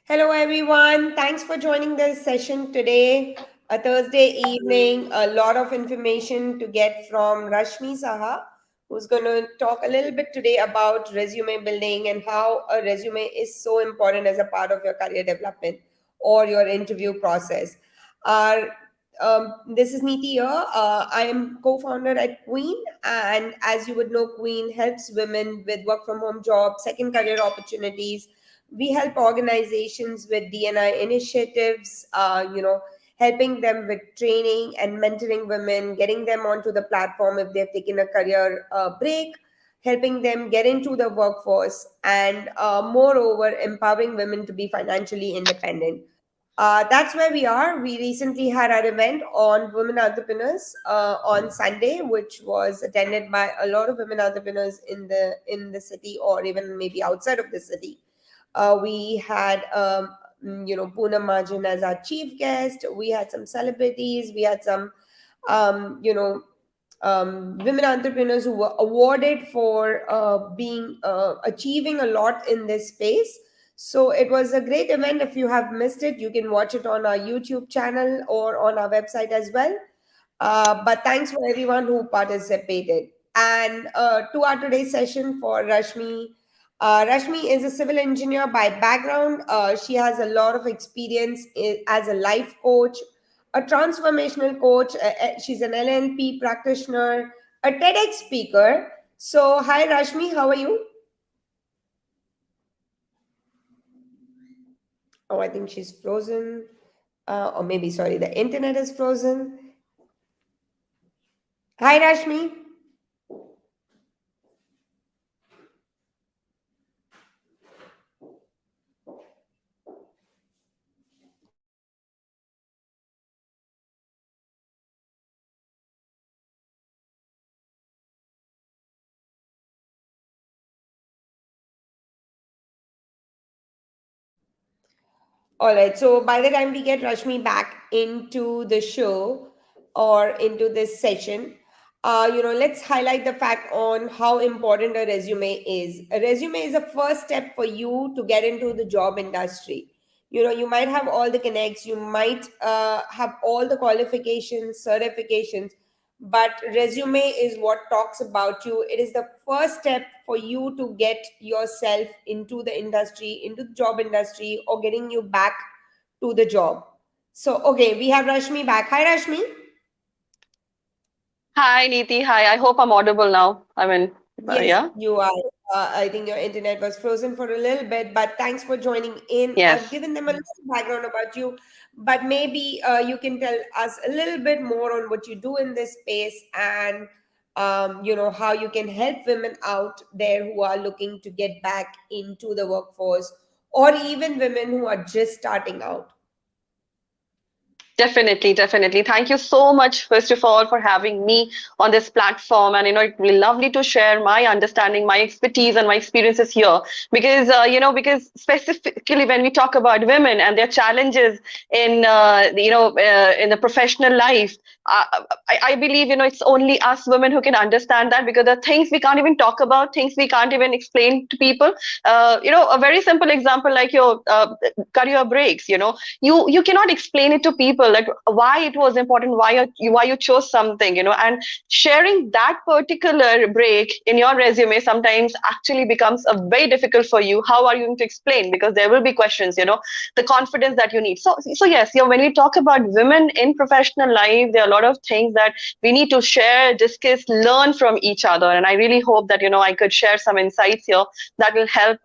Hello, everyone. Thanks for joining this session today. A Thursday evening, a lot of information to get from Rashmi Saha, who's going to talk a little bit today about resume building and how a resume is so important as a part of your career development or your interview process. Our this is Neeti here. I am co-founder at Queen, and as you would know, Queen helps women with work from home jobs, second career opportunities. We help organizations with DNI initiatives, helping them with training and mentoring women, getting them onto the platform if they've taken a career break, helping them get into the workforce, and moreover, empowering women to be financially independent. That's where we are. We recently had our event on women entrepreneurs on Sunday, which was attended by a lot of women entrepreneurs in the city or even maybe outside of the city. We had Poonam Majan as our chief guest. We had some celebrities. We had some um, you know women entrepreneurs who were awarded for being achieving a lot in this space. So it was a great event. If you have missed it, you can watch it on our YouTube channel or on our website as well. But thanks for everyone who participated. And to our today's session for Rashmi. Rashmi is a civil engineer by background. She has a lot of experience as a life coach, a transformational coach. She's an LLP practitioner, a TEDx speaker. So, hi Rashmi, how are you? Oh, I think she's frozen. Or maybe, sorry, the internet is frozen. Hi Rashmi. All right. So by the time we get Rashmi back into the show or into this session, let's highlight the fact on how important a resume is. A resume is a first step for you to get into the job industry. You might have all the connects, you might have all the qualifications, certifications, but resume is what talks about you. It is the first step for you to get yourself into the industry, into the job industry, or getting you back to the job. So okay, we have Rashmi back. Hi Rashmi. Hi, Neeti. Hi. I hope I'm audible now. Yes, Yeah. you are. I think your internet was frozen for a little bit, but thanks for joining in. I've Yes. given them a little background about you, but maybe you can tell us a little bit more on what you do in this space and how you can help women out there who are looking to get back into the workforce, or even women who are just starting out. Definitely, definitely. Thank you so much, first of all, for having me on this platform. And, it's really lovely to share my understanding, my expertise, and my experiences here. Because specifically when we talk about women and their challenges in the professional life, uh, I believe, it's only us women who can understand that because there are things we can't even talk about, things we can't even explain to people. A very simple example like your career breaks, you cannot explain it to people like why it was important, why you chose something, and sharing that particular break in your resume sometimes actually becomes a very difficult for you. How are you going to explain? Because there will be questions, the confidence that you need. So yes, when we talk about women in professional life, there are a lot of things that we need to share, discuss, learn from each other, and I really hope that I could share some insights here that will help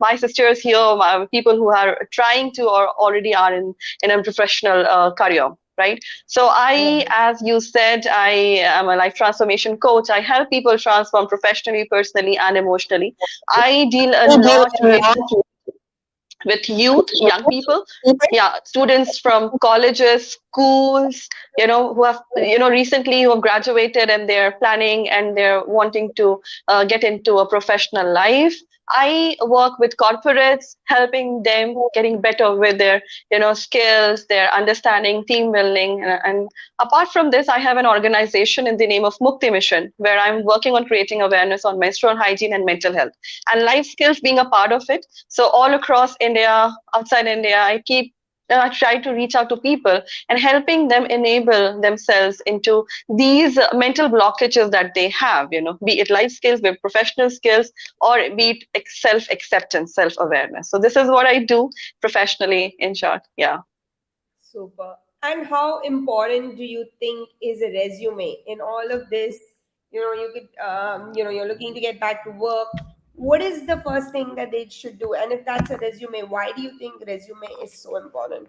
my sisters here, people who are trying to or already are in a professional career. Right. So as you said, I am a life transformation coach. I help people transform professionally, personally, and emotionally. I deal a lot with youth, young people, yeah, students from colleges, schools, who have, recently who have graduated and they're planning and they're wanting to get into a professional life. I work with corporates, helping them getting better with their, skills, their understanding, team building. And apart from this, I have an organization in the name of Mukti Mission, where I'm working on creating awareness on menstrual hygiene and mental health, and life skills being a part of it. So all across India, outside India, I try to reach out to people and helping them enable themselves into these mental blockages that they have, be it life skills, be it professional skills, or be it self acceptance, self awareness. So this is what I do professionally, in short. Yeah. Super. And how important do you think is a resume in all of this? You could, you're looking to get back to work. What is the first thing that they should do? And if that's a resume, why do you think resume is so important?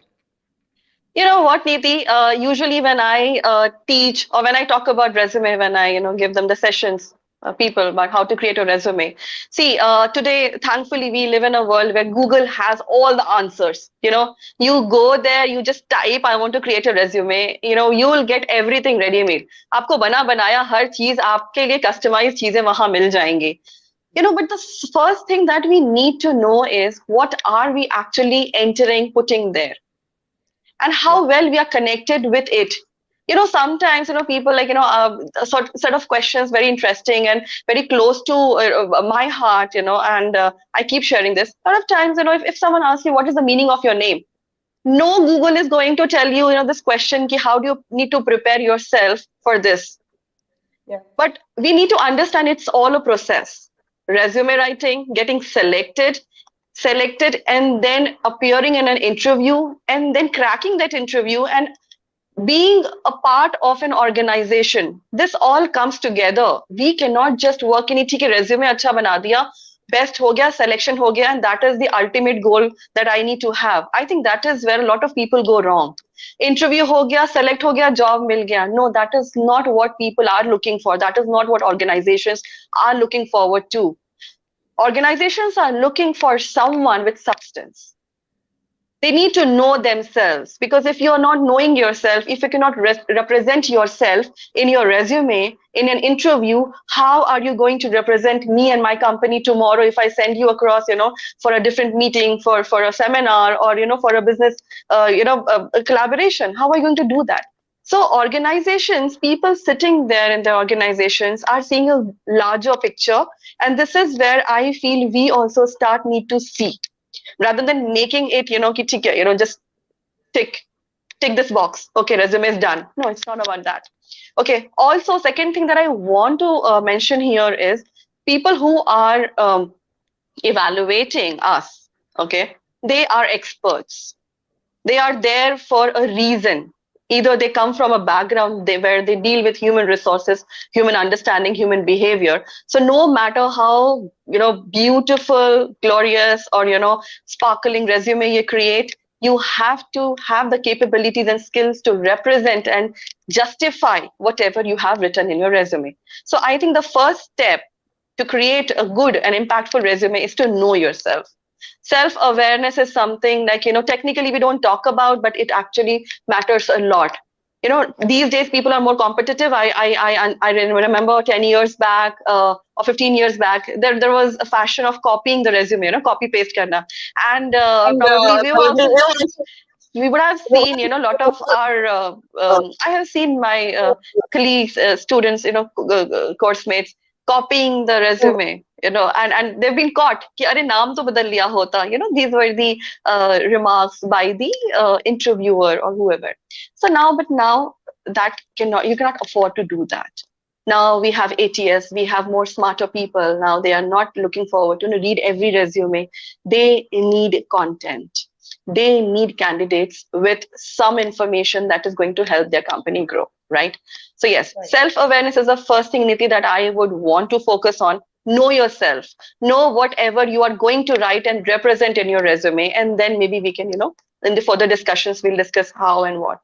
You know what, Neeti? Usually, when I teach or when I talk about resume, when I give them the sessions, people about how to create a resume. See, today, thankfully, we live in a world where Google has all the answers. You go there, you just type, "I want to create a resume." You will get everything ready-made. आपको बना बनाया हर चीज आपके लिए customized चीजें वहां मिल जाएंगी. But the first thing that we need to know is what are we actually entering, putting there, and Yeah. how well we are connected with it. Sometimes people like a sort of questions very interesting and very close to my heart, and I keep sharing this a lot of times. If someone asks you what is the meaning of your name, no Google is going to tell you, this question ki how do you need to prepare yourself for this. Yeah. But we need to understand it's all a process. Resume writing, getting selected, and then appearing in an interview, and then cracking that interview, and being a part of an organization. This all comes together. We cannot just work in ठीक है resume अच्छा बना दिया, best हो गया, selection हो गया, and that is the ultimate goal that I need to have. I think that is where a lot of people go wrong. Interview हो गया, select हो गया, job मिल गया. No, that is not what people are looking for. That is not what organizations are looking forward to. Organizations are looking for someone with substance. They need to know themselves, because if you're not knowing yourself, if you cannot represent yourself in your resume, in an interview, how are you going to represent me and my company tomorrow if I send you across, for a different meeting, for a seminar, or for a business a collaboration? How are you going to do that? So organizations, people sitting there in their organizations are seeing a larger picture, and this is where I feel we also start need to see, rather than making it ki theek hai, just tick tick this box, okay, resume is done. No, it's not about that. Okay, also second thing that I want to mention here is people who are evaluating us, okay, they are experts. They are there for a reason. Either they come from a background where they deal with human resources, human understanding, human behavior. So no matter how beautiful, glorious, or sparkling resume you create, you have to have the capabilities and skills to represent and justify whatever you have written in your resume. So I think the first step to create a good and impactful resume is to know yourself. Self awareness is something like technically we don't talk about, but it actually matters a lot. These days people are more competitive. I remember 10 years back, or 15 years back, there was a fashion of copying the resume, copy paste karna. And And probably probably we would have seen, a lot of our I have seen my colleagues, students, course mates copying the resume, and they've been caught कि अरे नाम तो बदल लिया होता. These were the remarks by the interviewer or whoever. So now that you cannot afford to do that. Now we have ATS, we have more smarter people. Now they are not looking forward to read every resume. They need content. They need candidates with some information that is going to help their company grow, right? So yes, right. self-awareness is the first thing, Niti, that I would want to focus on. Know yourself. Know whatever you are going to write and represent in your resume, and then maybe we can, in the further discussions, we'll discuss how and what.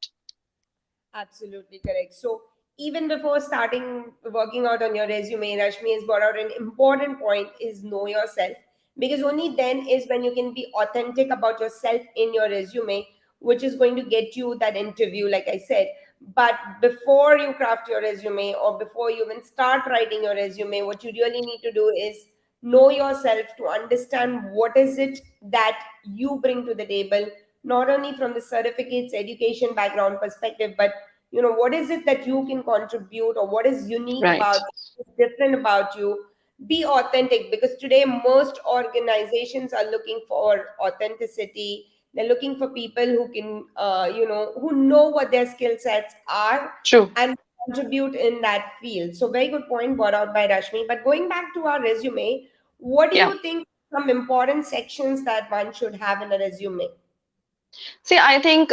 Absolutely correct. So even before starting working out on your resume, Rashmi has brought out an important point is know yourself. Because only then is when you can be authentic about yourself in your resume, which is going to get you that interview, like I said. But before you craft your resume or before you even start writing your resume, what you really need to do is know yourself, to understand what is it that you bring to the table, not only from the certificates, education background perspective, but what is it that you can contribute, or what is unique about Right. you, different about you. Be authentic, because today most organizations are looking for authenticity. They're looking for people who can who know what their skill sets are True. and contribute in that field. So very good point brought out by Rashmi. But going back to our resume, what do Yeah. you think some important sections that one should have in a resume? See, I think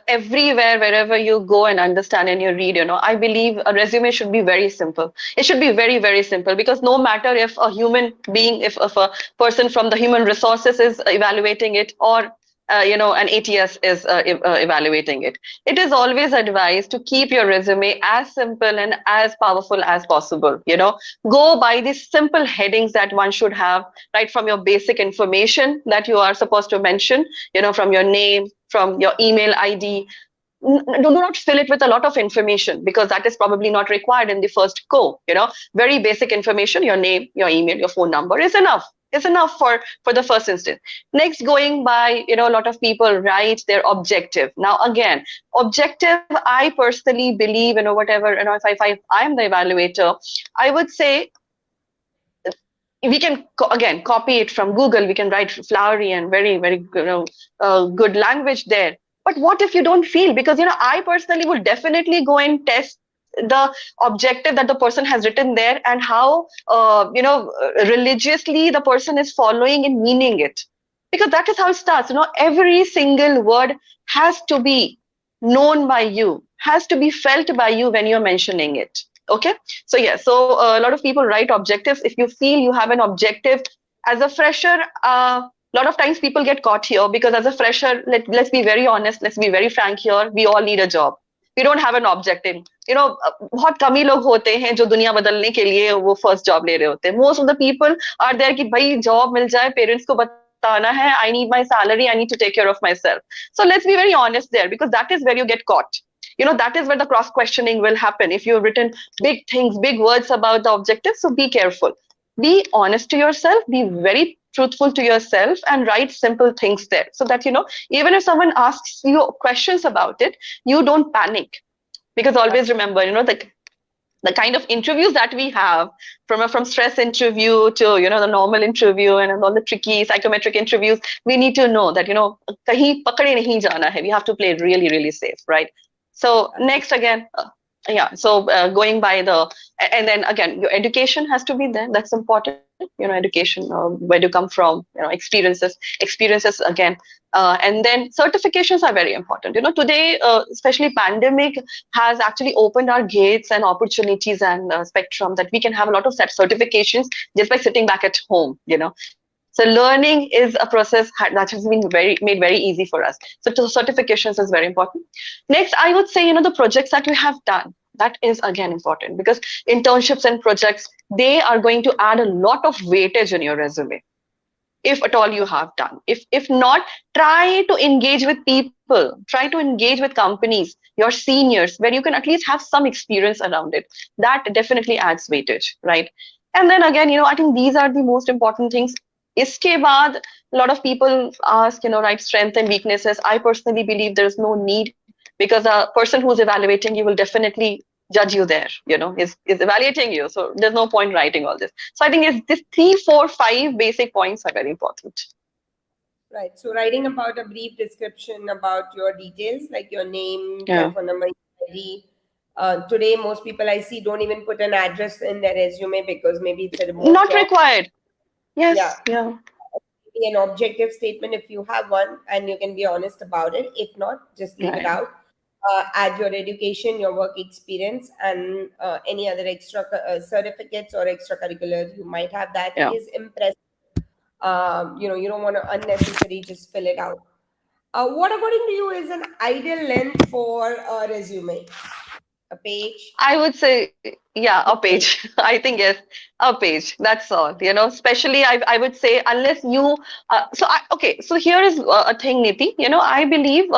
everywhere, wherever you go and understand and you read, I believe a resume should be very simple. It should be very, very simple, because no matter if a human being, if a person from the human resources is evaluating it, or an ATS is evaluating it, it is always advised to keep your resume as simple and as powerful as possible. Go by these simple headings that one should have, right from your basic information that you are supposed to mention, from your name, from your email ID. Do not fill it with a lot of information, because that is probably not required in the first go. Very basic information, your name, your email, your phone number is enough. Is enough for the first instance. Next, going by, a lot of people write their objective. Now, again, objective, I personally believe, whatever, if I am the evaluator, I would say we can again copy it from Google. We can write flowery and very, very good language there. But what if you don't feel? Because I personally would definitely go and test the objective that the person has written there, and how religiously the person is following and meaning it, because that is how it starts. Every single word has to be known by you, has to be felt by you when you're mentioning it. Okay. So yeah, so a lot of people write objectives. If you feel you have an objective as a fresher, a lot of times people get caught here, because as a fresher, let's be very honest, let's be very frank here, we all need a job. We don't have an objective. बहुत कम ही लोग होते हैं जो दुनिया बदलने के लिए वो फर्स्ट जॉब ले रहे होते हैं. Most of the people are there कि भाई जॉब मिल जाए, पेरेंट्स को बताना है, I need my salary, I need to take care of myself. So let's be very honest there, because that is where you get caught. That is where the cross questioning will happen. If you've written big things, big words about the objective, so be careful. Be honest to yourself, be very truthful to yourself, and write simple things there, so that even if someone asks you questions about it, you don't panic. Because always remember, the kind of interviews that we have, from stress interview to the normal interview, and all the tricky psychometric interviews, we need to know that kahin pakade nahi jana hai. We have to play really, really safe, right? So next, again, yeah, so going by the, and then again, your education has to be there. That's important. Education, where do you come from, experiences again. And then certifications are very important. Today, especially pandemic has actually opened our gates and opportunities and spectrum, that we can have a lot of certifications just by sitting back at home. So learning is a process that has been made very easy for us. So certifications is very important. Next, I would say, the projects that we have done, that is again important, because internships and projects, they are going to add a lot of weightage in your resume, if at all you have done. If not, try to engage with people, try to engage with companies, your seniors, where you can at least have some experience around it. That definitely adds weightage, right? And then again, I think these are the most important things. Iske baad, a lot of people ask, right, strength and weaknesses. I personally believe there is no need, because a person who's evaluating you will definitely judge you there, is evaluating you. So there's no point writing all this. So I think it's this 3, 4, 5 basic points are very important. Right. So writing about a brief description about your details, like your name, Yeah. telephone number, ID. Today, most people I see don't even put an address in their resume, because maybe it's a remote Not job. required. Yeah. Yes. Yeah. An objective statement if you have one, and you can be honest about it. If not, just leave it Right. out. Add your education, your work experience, and any other extra certificates or extracurricular you might have that Yeah. is impressive. You don't want to unnecessarily just fill it out. What according to you is an ideal length for a resume? A page? I would say, yeah, a Two page. page. I think yes, a page. That's all. Especially I would say, unless you. Okay. So here is a thing, Niti. I believe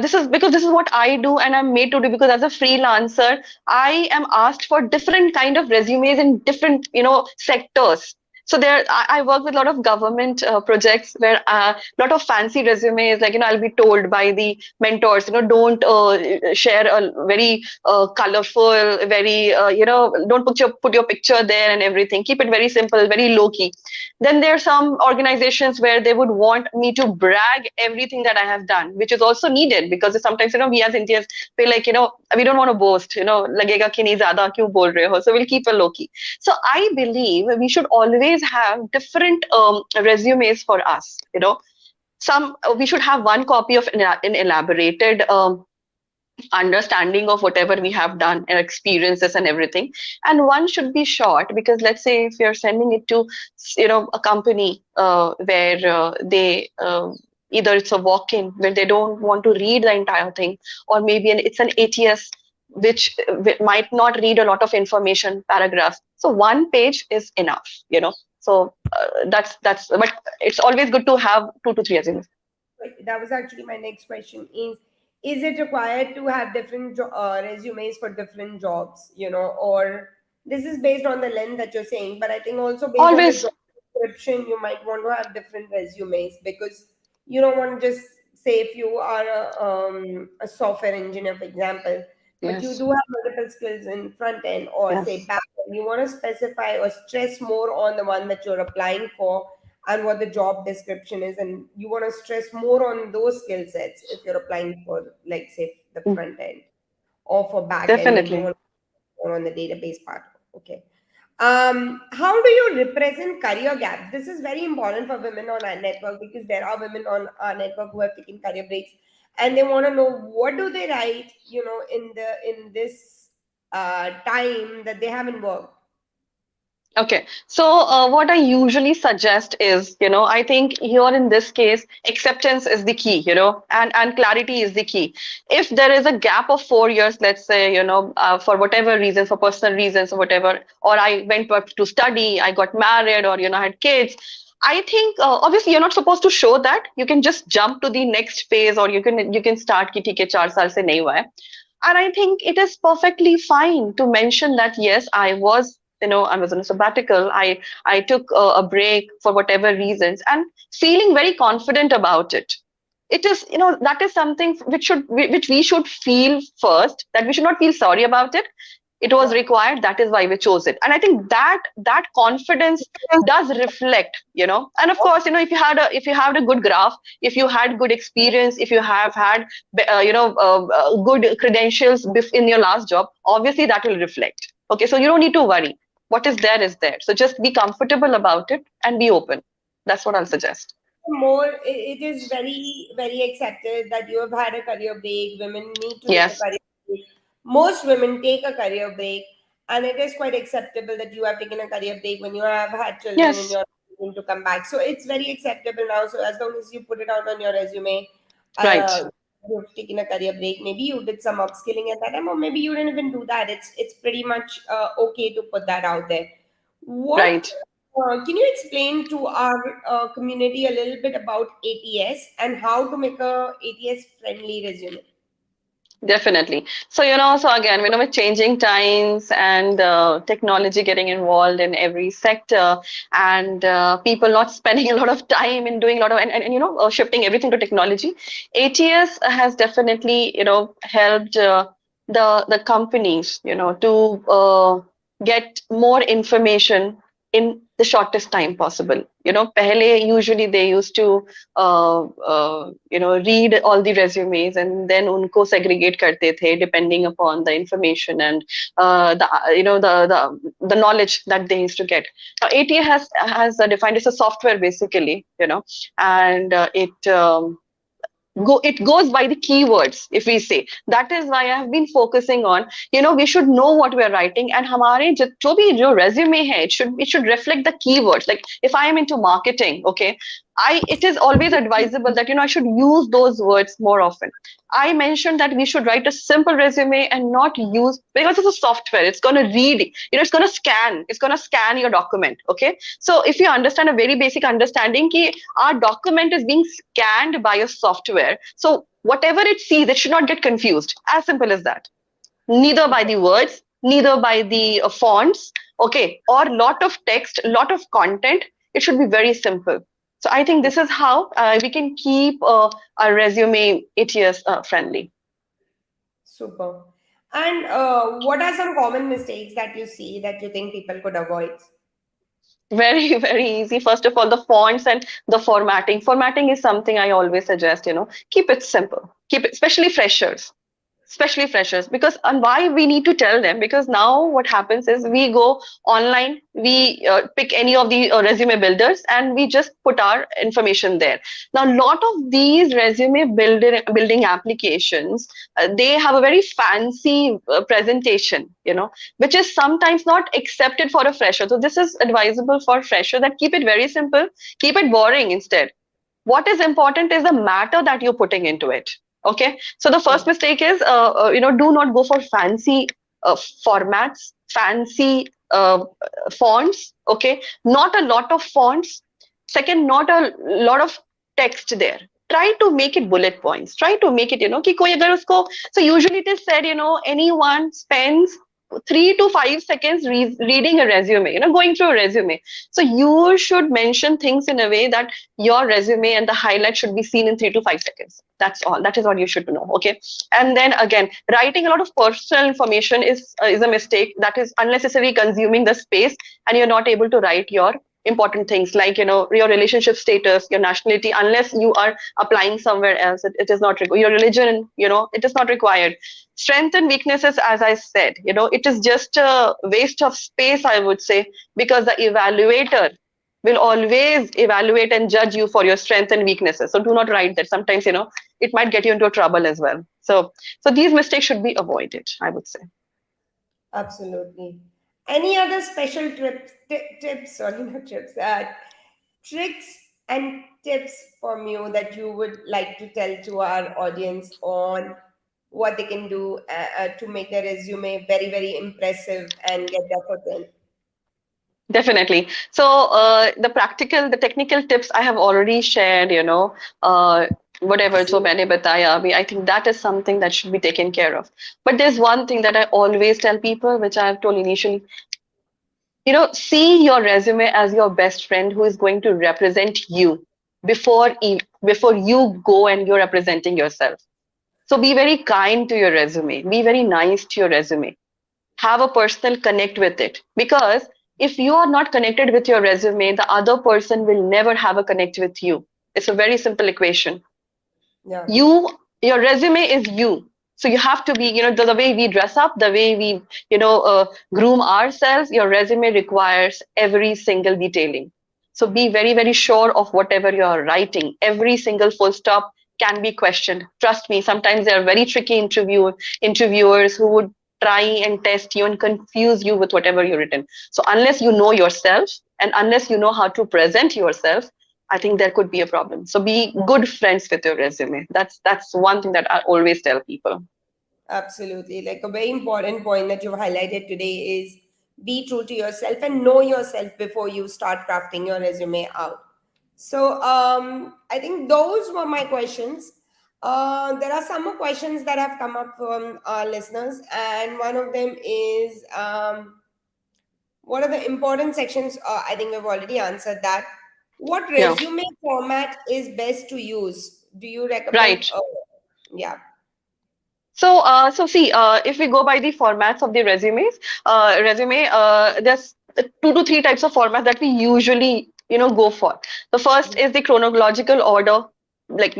this is because this is what I do, and I'm made to do, because as a freelancer, I am asked for different kind of resumes in different sectors. So there, I work with a lot of government projects where a lot of fancy resumes, like, I'll be told by the mentors, don't share a very colorful, very, don't put your picture there and everything. Keep it very simple, very low key. Then there are some organizations where they would want me to brag everything that I have done, which is also needed, because sometimes, we as Indians feel like, we don't want to boast, lagega ki nahi zyada kyun bol rahe ho. So we'll keep a low key. So I believe we should always have different resumes for us. Some we should have one copy of an elaborated understanding of whatever we have done and experiences and everything, and one should be short, because let's say if you're sending it to a company where they either it's a walk-in where they don't want to read the entire thing, or maybe it's an ATS which might not read a lot of information paragraphs, so one page is enough. So that's but it's always good to have 2 to 3 resumes. That was actually my next question: is it required to have different resumes for different jobs, or this is based on the length that you're saying, but I think also based on the Always. job description you might want to have different resumes, because you don't want to just say if you are a software engineer, for example, but you Yes. do have multiple skills in front end or say Yes. back end, you want to specify or stress more on the one that you're applying for and what the job description is, and you want to stress more on those skill sets if you're applying for, like, say, the Mm, front end, or for back end if you definitely. want to more on the database part. Okay. How do you represent career gaps? This is very important for women on our network, because there are women on our network who have taken career breaks, and they want to know what do they write, in this time that they haven't worked. Okay, so what I usually suggest is, I think here in this case, acceptance is the key, and clarity is the key. If there is a gap of 4 years, let's say, for whatever reason, for personal reasons or whatever, or I went back to study, I got married, or, I had kids. I think obviously you're not supposed to show that. You can just jump to the next phase, or you can start ki theek hai 4 saal se nahi hua hai. And I think it is perfectly fine to mention that, yes, I was on a sabbatical. I took a break for whatever reasons, and feeling very confident about it. It is, that is something which we should feel first, that we should not feel sorry about it. It was Yeah. required, that is why we chose it. And I think that confidence does reflect, and of course, if you had a good graph, if you had good experience, if you have had good credentials in your last job, obviously that will reflect. Okay, so you don't need to worry. What is there is there, so just be comfortable about it and be open. That's what I'll suggest. More, it is very, very accepted that you have had a career break. Women need to take a Yes. career break. Most women take a career break, and it is quite acceptable that you have taken a career break when you have had children and Yes. you're going to come back. So it's very acceptable now. So as long as you put it out on your resume, Right. uh you've taken a career break, maybe you did some upskilling at that time, or maybe you didn't even do that. It's pretty much okay to put that out there. What Right. can you explain to our community a little bit about ATS and how to make a ATS friendly resume? Definitely. So, so again, with changing times and technology getting involved in every sector, and people not spending a lot of time in doing a lot of, and shifting everything to technology, ATS has definitely, helped the companies, to get more information in the shortest time possible. Pehle usually they used to read all the resumes and then unko segregate karte the depending upon the information and the the knowledge that they used to get. Now ATA has defined as a software basically, and it goes by the keywords. If we say that, is why I have been focusing on, we should know what we're writing, and hamare jo resume hai, it should reflect the keywords. Like if I am into marketing, okay, it is always advisable that I should use those words more often. I mentioned that we should write a simple resume and not use, because it's a software, it's going to read, it's going to scan your document. Okay, so if you understand a very basic understanding ki our document is being scanned by a software, so whatever it sees, it should not get confused. As simple as that. Neither by the words, neither by the fonts. okay, or lot of text, lot of content. It should be very simple. So I think this is how we can keep our resume ATS friendly. Super. And what are some common mistakes that you see that you think people could avoid? Very, very easy. First of all, the fonts and the formatting. Formatting is something I always suggest, keep it simple. Keep it, especially freshers, because and why we need to tell them, because now what happens is we go online, we pick any of the resume builders and we just put our information there. Now a lot of these resume building applications, they have a very fancy presentation, which is sometimes not accepted for a fresher. So this is advisable for fresher, that keep it very simple, keep it boring instead. What is important is the matter that you're putting into it. Okay, so the first Yeah. mistake is do not go for fancy formats, fancy fonts. Okay, not a lot of fonts. Second, not a lot of text there. Try to make it bullet points. Try to make it, कि कोई अगर उसको, so usually it is said, anyone spends 3 to 5 seconds reading a resume, going through a resume. So you should mention things in a way that your resume and the highlight should be seen in 3 to 5 seconds. That's all. That is what you should know. Okay. And then again, writing a lot of personal information is a mistake. That is unnecessarily consuming the space, and you're not able to write your important things like your relationship status, your nationality, unless you are applying somewhere else. It is not required. Your religion, it is not required. Strength and weaknesses, as I said, it is just a waste of space, I would say, because the evaluator will always evaluate and judge you for your strengths and weaknesses. So do not write that. Sometimes it might get you into trouble as well. So these mistakes should be avoided, I would say. Absolutely. Any other special tips, sorry, not tips, tricks and tips from you that you would like to tell to our audience on what they can do to make their resume very, very impressive and get their foot in? Definitely. So the technical tips I have already shared, whatever so मैंने बताया अभी, I think that is something that should be taken care of. But there's one thing that I always tell people, which I've told initially, see your resume as your best friend who is going to represent you before you go and you're representing yourself. So be very kind to your resume. Be very nice to your resume. Have a personal connect with it, because if you are not connected with your resume, the other person will never have a connect with you. It's a very simple equation. Yeah, Your resume is you, so you have to be, the way we dress up, the way we groom ourselves, your resume requires every single detailing. So be very, very sure of whatever you're writing. Every single full stop can be questioned. Trust me, sometimes there are very tricky interviewers who would try and test you and confuse you with whatever you've written. So unless you know yourself and unless you know how to present yourself, I think there could be a problem. So be good friends with your resume. That's one thing that I always tell people. absolutely. Like a very important point that you've highlighted today is be true to yourself and know yourself before you start crafting your resume out. So I think those were my questions. There are some more questions that have come up from our listeners, and one of them is what are the important sections? I think we've already answered that. What Yeah, resume format is best to use? Do you recommend? right. Yeah, So see, if we go by the formats of the there's 2 to 3 types of format that we usually, go for. The first is the chronological order, like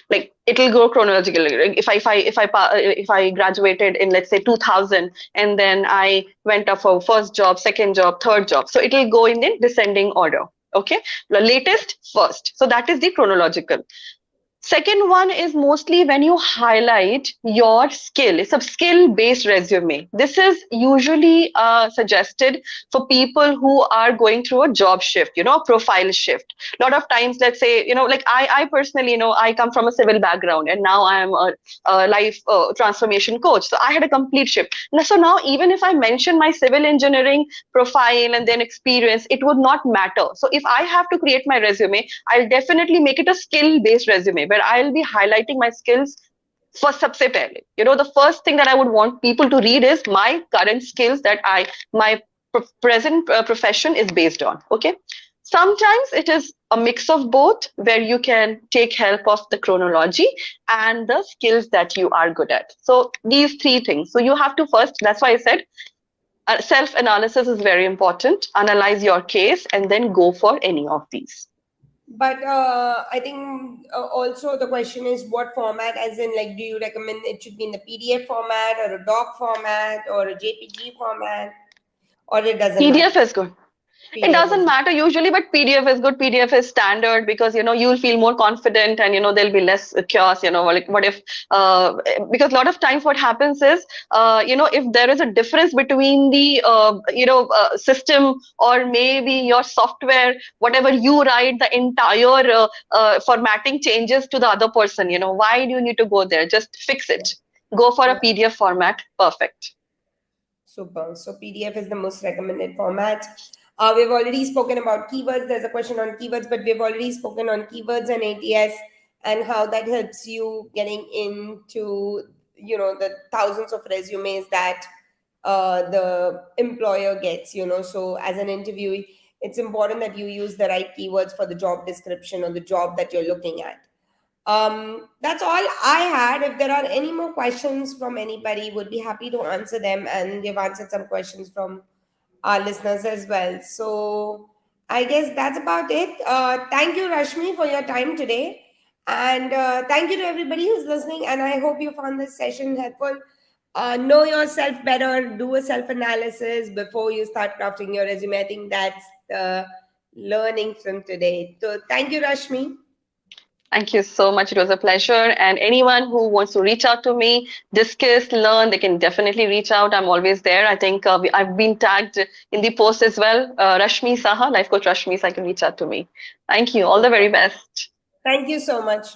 like it'll go chronologically. Like if I graduated in, let's say, 2000, and then I went up for first job, second job, third job, so it'll go in the descending order. Okay, the latest first. So that is the chronological. Second one is mostly when you highlight your skill. It's a skill based resume. This is usually suggested for people who are going through a job shift, a profile shift. A lot of times, let's say, like I personally, I come from a civil background and now I am a life transformation coach. So I had a complete shift. So now, even if I mention my civil engineering profile and then experience, it would not matter. So if I have to create my resume, I'll definitely make it a skill based resume where I'll be highlighting my skills for sabse pehle. The first thing that I would want people to read is my current skills, that my present profession is based on. Okay. Sometimes it is a mix of both, where you can take help of the chronology and the skills that you are good at. So these three things. So you have to first, that's why I said self analysis is very important. Analyze your case and then go for any of these. But I think also the question is what format, as in, like, do you recommend it should be in the PDF format or a doc format or a JPG format, or it doesn't matter? PDF is good. It PDF doesn't is. matter usually, but PDF is good. PDF is standard because you'll feel more confident, and there'll be less chaos. Like what if because a lot of times what happens is if there is a difference between the system, or maybe your software, whatever you write, the entire formatting changes to the other person. Why do you need to go there? Just fix it. Go for a PDF format. Perfect. Super. So PDF is the most recommended format. We've already spoken about keywords. There's a question on keywords, but we've already spoken on keywords and ATS and how that helps you getting into the thousands of resumes that the employer gets. So as an interviewee, it's important that you use the right keywords for the job description or the job that you're looking at. That's all I had. If there are any more questions from anybody, would be happy to answer them. And we've answered some questions from our listeners as well. So I guess that's about it. Thank you, Rashmi, for your time today. And thank you to everybody who's listening. And I hope you found this session helpful. Know yourself better, do a self analysis before you start crafting your resume. I think that's the learning from today. So thank you, Rashmi. Thank you so much. It was a pleasure. And anyone who wants to reach out to me, discuss, learn, they can definitely reach out. I'm always there. I think I've been tagged in the post as well. Rashmi Saha, Life Coach Rashmi, so I can reach out to me. Thank you. All the very best. Thank you so much.